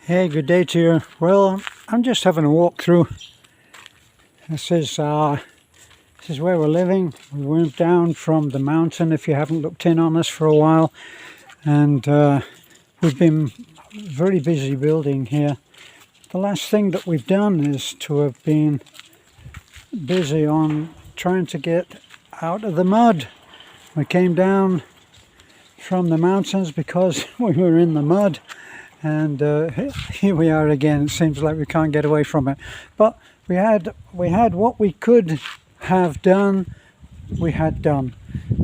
Hey, good day to you. Well, I'm just having a walk through. This is where we're living. We moved down from the mountain, if you haven't looked in on us for a while, and we've been very busy building here. The last thing that we've done is to have been busy on trying to get out of the mud. We came down from the mountains because we were in the mud. And here we are again. It seems like we can't get away from it. But we had what we could have done, we had done.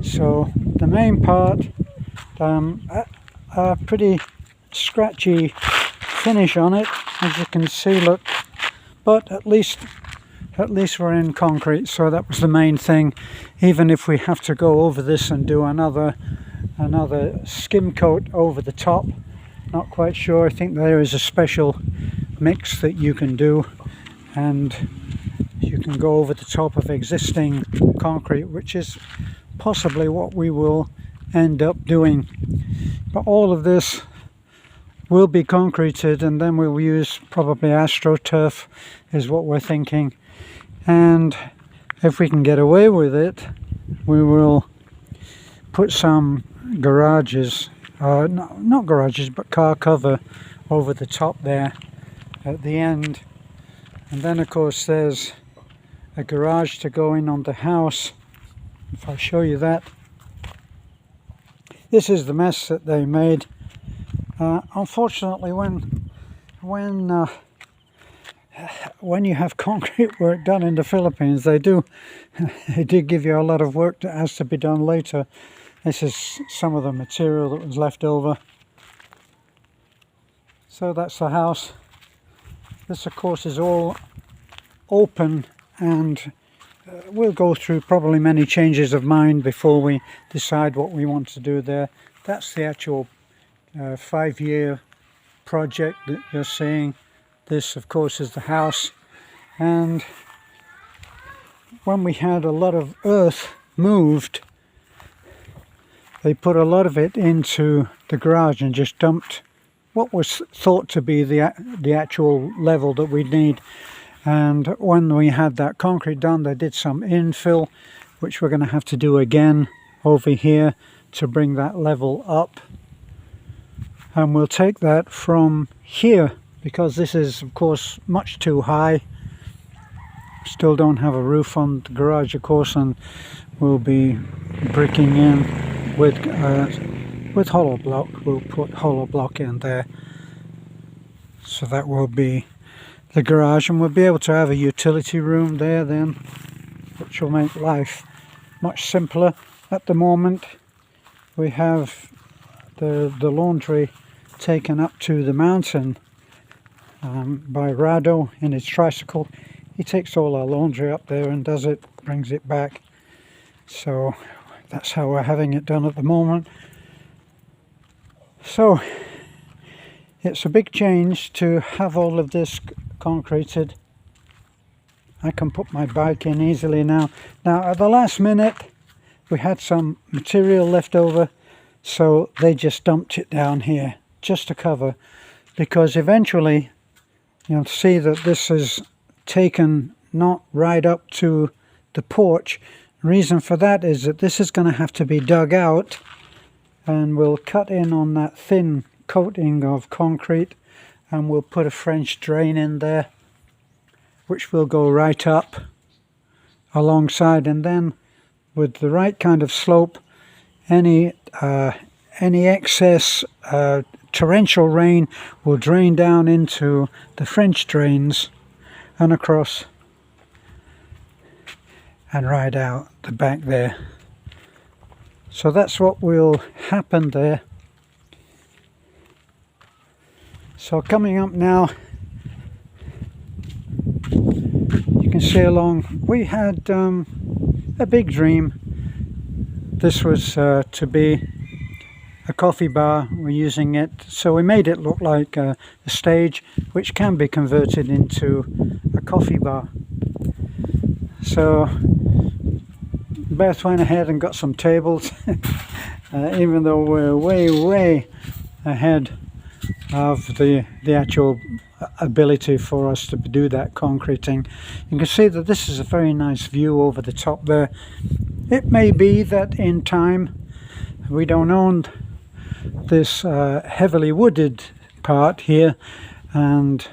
So the main part, a pretty scratchy finish on it, as you can see, look. But at least we're in concrete, so that was the main thing. Even if we have to go over this and do another skim coat over the top, not quite sure. I think there is a special mix that you can do, and you can go over the top of existing concrete, which is possibly what we will end up doing. But all of this will be concreted, and then we'll use probably AstroTurf is what we're thinking. And if we can get away with it, we will put some garages, not garages, but car cover over the top there at the end. And then of course there's a garage to go in on the house. If I show you that, this is the mess that they made. Unfortunately, when you have concrete work done in the Philippines, they do give you a lot of work that has to be done later. This is some of the material that was left over. So that's the house. This of course is all open, and we'll go through probably many changes of mind before we decide what we want to do there. That's the actual 5-year project that you're seeing. This of course is the house, and when we had a lot of earth moved, they put a lot of it into the garage and just dumped what was thought to be the actual level that we need. And when we had that concrete done, they did some infill, which we're going to have to do again over here to bring that level up. And we'll take that from here, because this is of course much too high. Still don't have a roof on the garage of course, and we'll be bricking in with hollow block. We'll put hollow block in there, so that will be the garage, and we'll be able to have a utility room there then, which will make life much simpler. At the moment we have the laundry taken up to the mountain by Rado in his tricycle. He takes all our laundry up there and does it, brings it back. So that's how we're having it done at the moment. So it's a big change to have all of this concreted. I can put my bike in easily now. Now at the last minute we had some material left over, so they just dumped it down here just to cover, because eventually you'll see that this is taken not right up to the porch. The reason for that is that this is going to have to be dug out, and we'll cut in on that thin coating of concrete, and we'll put a French drain in there, which will go right up alongside, and then with the right kind of slope, any excess torrential rain will drain down into the French drains and across and right out the back there. So that's what will happen there. So coming up now, you can see along, we had a big dream. This was to be a coffee bar. We're using it, so we made it look like a stage which can be converted into a coffee bar. So Beth went ahead and got some tables, even though we're way ahead of the actual ability for us to do that concreting. You can see that this is a very nice view over the top there. It may be that in time, we don't own this heavily wooded part here, and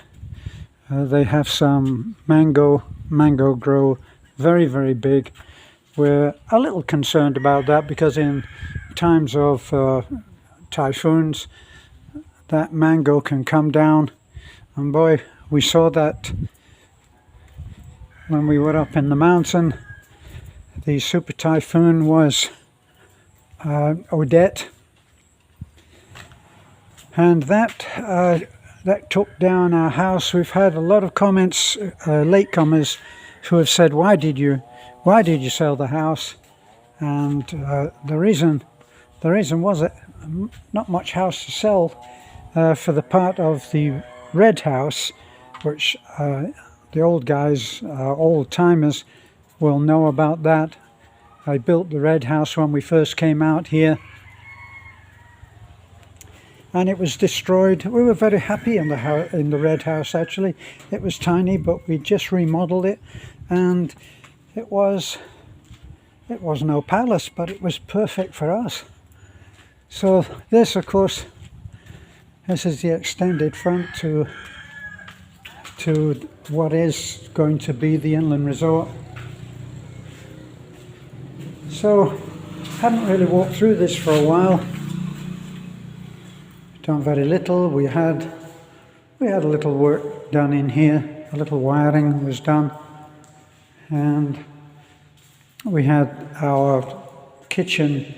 they have some mango grow very big. We're a little concerned about that because in times of typhoons, that mango can come down, and boy, we saw that when we were up in the mountain. The super typhoon was Odette, and that took down our house. We've had a lot of comments, latecomers, who have said, why did you sell the house? And the reason was that not much house to sell for the part of the red house, which the old guys, old timers, will know about that. I built the red house when we first came out here, and it was destroyed. We were very happy in the red house. Actually, it was tiny, but we just remodeled it, and it was no palace, but it was perfect for us. So this, of course, this is the extended front to what is going to be the inland resort. So, hadn't really walked through this for a while. Done very little. We had a little work done in here. A little wiring was done, and we had our kitchen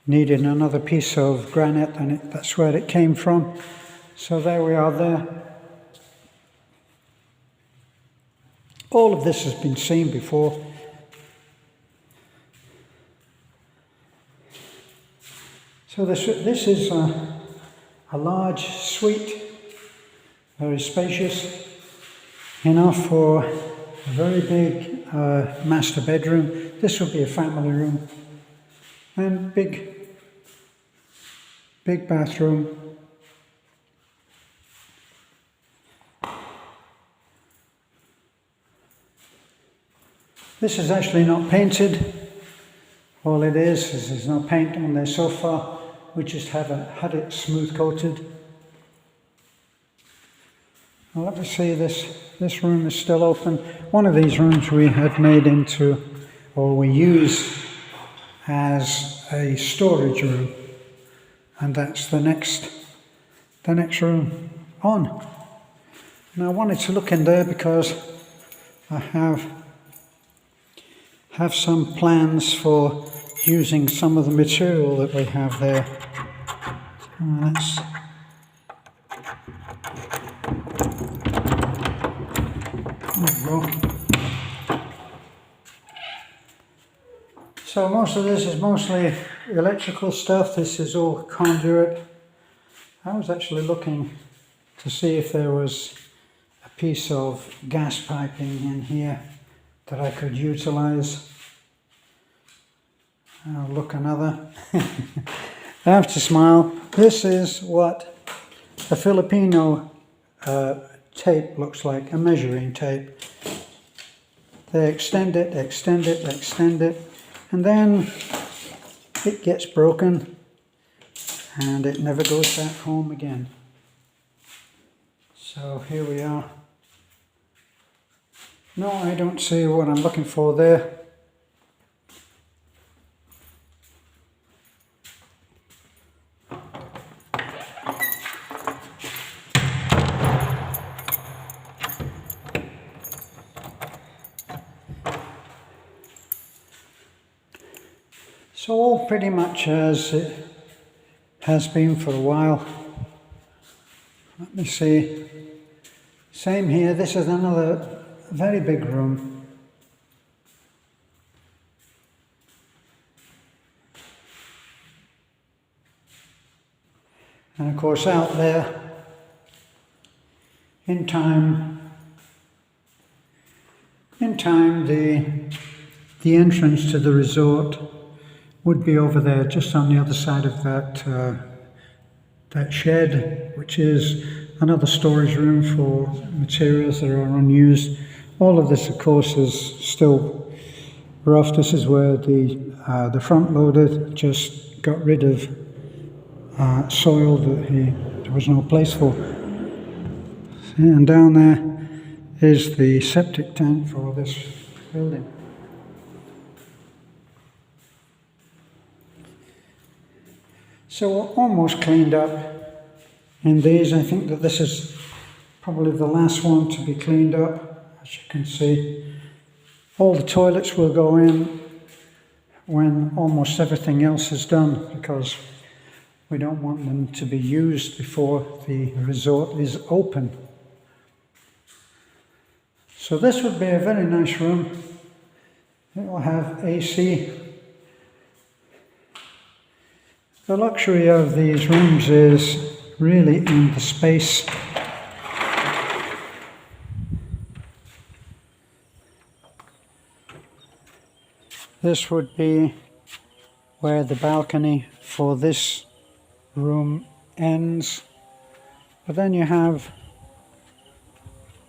needed another piece of granite, and that's where it came from. So there we are there. All of this has been seen before. So this is a large suite, very spacious, enough for a very big master bedroom. This will be a family room, and big bathroom. This is actually not painted. All it is there's no paint on there so far. We just haven't had it smooth coated. Well, let me see, this room is still open. One of these rooms we had made into, or we use as a storage room, and that's the next room on. Now I wanted to look in there because I have some plans for using some of the material that we have there. So most of this is mostly electrical stuff. This is all conduit. I was actually looking to see if there was a piece of gas piping in here that I could utilize. Oh, look, another. I have to smile. This is what a Filipino tape looks like, a measuring tape. They extend it, and then it gets broken and it never goes back home again. So here we are. No, I don't see what I'm looking for there. So all pretty much as it has been for a while. Let me see. Same here. This is another very big room. And of course out there, in time the entrance to the resort would be over there, just on the other side of that that shed, which is another storage room for materials that are unused. All of this, of course, is still rough. This is where the front loader just got rid of soil that there was no place for. And down there is the septic tank for this building. So we're almost cleaned up in these. I think that this is probably the last one to be cleaned up, as you can see. All the toilets will go in when almost everything else is done, because we don't want them to be used before the resort is open. So this would be a very nice room. It will have AC. The luxury of these rooms is really in the space. This would be where the balcony for this room ends. But then you have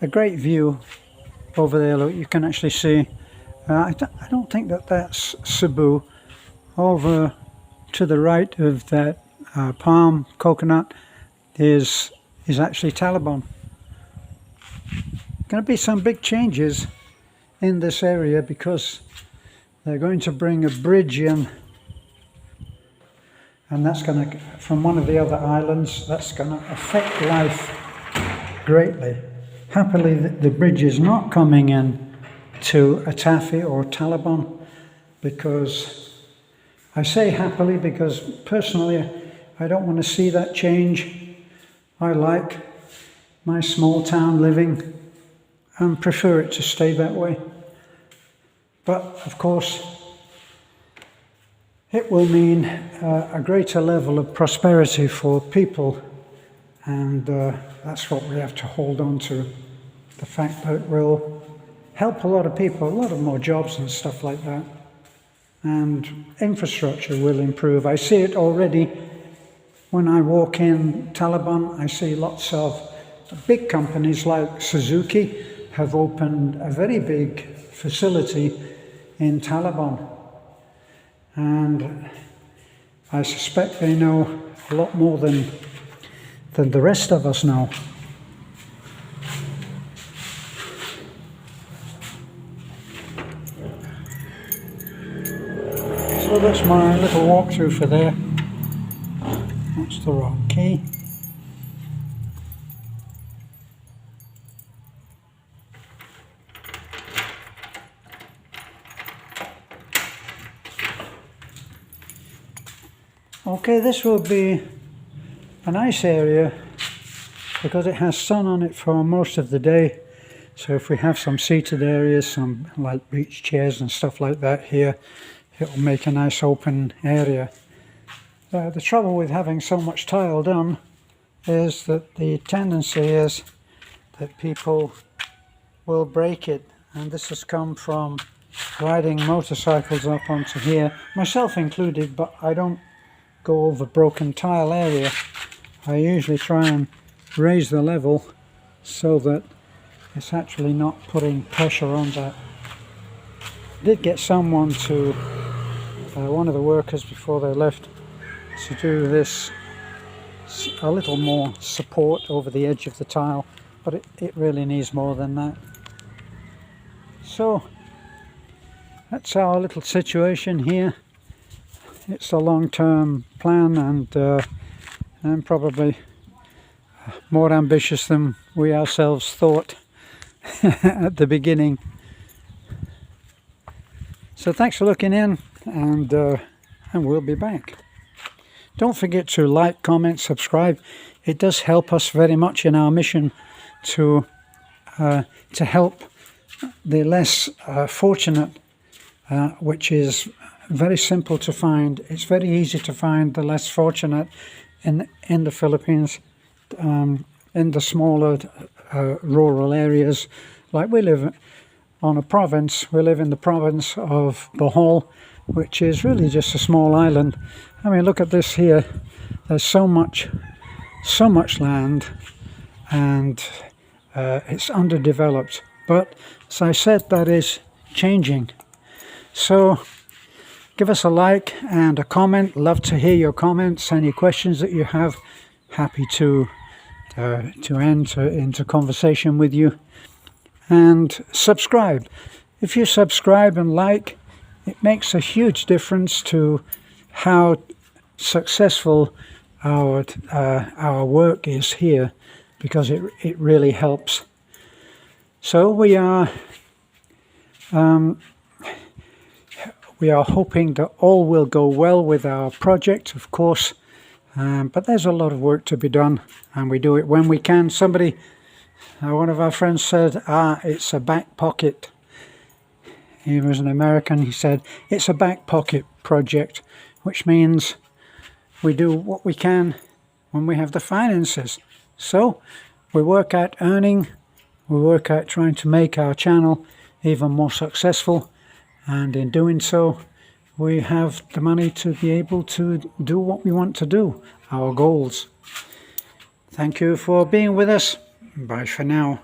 a great view over there. Look, you can actually see, I don't think that that's Cebu. Over to the right of that palm coconut is actually Talibon. Going to be some big changes in this area because they're going to bring a bridge in, and that's going to, from one of the other islands, that's going to affect life greatly. Happily, the bridge is not coming in to Atafi or Talibon, because I say happily because personally I don't want to see that change. I like my small town living and prefer it to stay that way. But of course it will mean a greater level of prosperity for people, and that's what we have to hold on to. The fact that it will help a lot of people, a lot of more jobs and stuff like that. And infrastructure will improve. I see it already when I walk in Talibon. I see lots of big companies like Suzuki have opened a very big facility in Talibon, and I suspect they know a lot more than the rest of us know. So that's my little walkthrough for there. That's the Rock Quay. Okay, this will be a nice area because it has sun on it for most of the day. So if we have some seated areas, some like beach chairs and stuff like that here, it will make a nice open area. The trouble with having so much tile done is that the tendency is that people will break it, and this has come from riding motorcycles up onto here, myself included, but I don't go over broken tile area. I usually try and raise the level so that it's actually not putting pressure on that. I did get someone to, one of the workers before they left, to do this a little more support over the edge of the tile, but it really needs more than that. So that's our little situation here. It's a long-term plan, and probably more ambitious than we ourselves thought at the beginning. So thanks for looking in, and we'll be back. Don't forget to like, comment, subscribe. It does help us very much in our mission to help the less fortunate, which is very simple to find. It's very easy to find the less fortunate in the Philippines, in the smaller rural areas. Like we live on a province. We live in the province of Bohol, which is really just a small island. I mean, look at this here. There's so much so much land, and it's underdeveloped. But as I said, that is changing. So give us a like and a comment. Love to hear your comments, any questions that you have. Happy to enter into conversation with you. And subscribe. If you subscribe and like, it makes a huge difference to how successful our work is here, because it really helps. So we are hoping that all will go well with our project, of course, but there's a lot of work to be done, and we do it when we can. Somebody, one of our friends said, it's a back pocket. He was an American. He said, it's a back pocket project, which means we do what we can when we have the finances. So we work at earning, we work at trying to make our channel even more successful, and in doing so we have the money to be able to do what we want to do, our goals. Thank you for being with us. Bye for now.